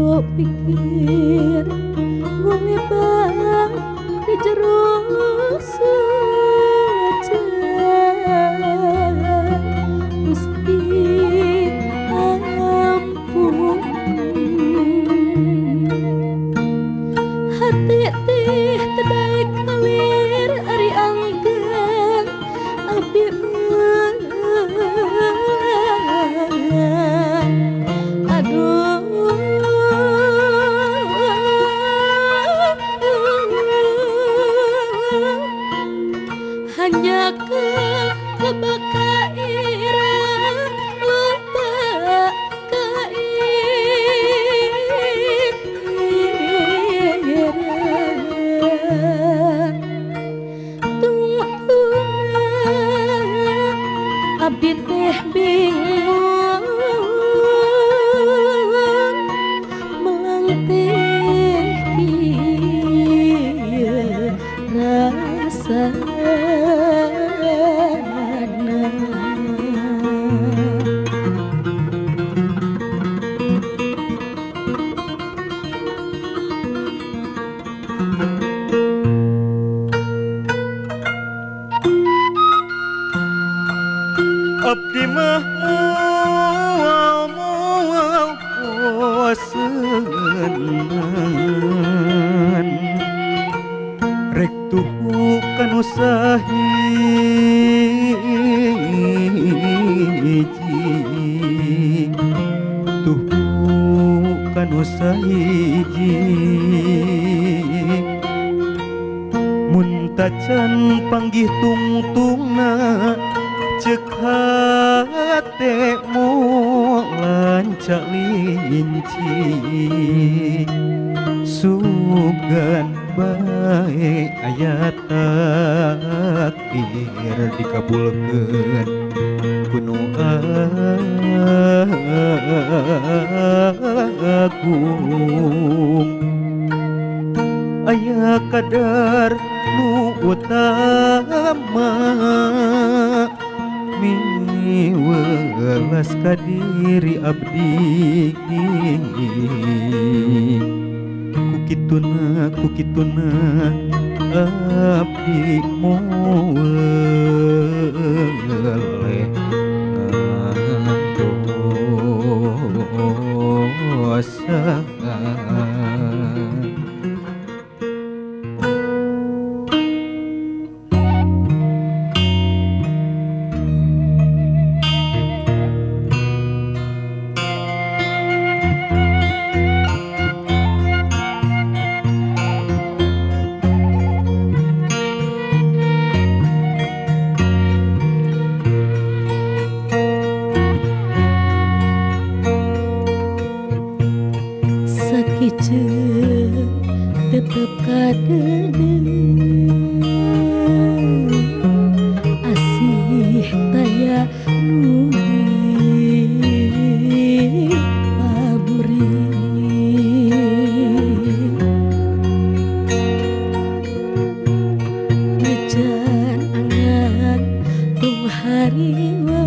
jero pikir ngulebak di jero sujud Gusti ampun hati teh tedai kalir ari anggen abdi hanya loba kairang loba kairang tungtungan abdi teh bingung melang teh kieu rasana abdi mah moal senengan rek tuhu kanu sahiji tuhu kanu sahiji mun tacan panggih tungtungna cek hate lancak linci sugan bae ayat takdir dikabulkeun kuno agung aya kadar nu utama welas ka diri abdi kukituna abdi moeleh ngandosa tetep kadede asih taya nudi pamri ngejan angan tung hariwa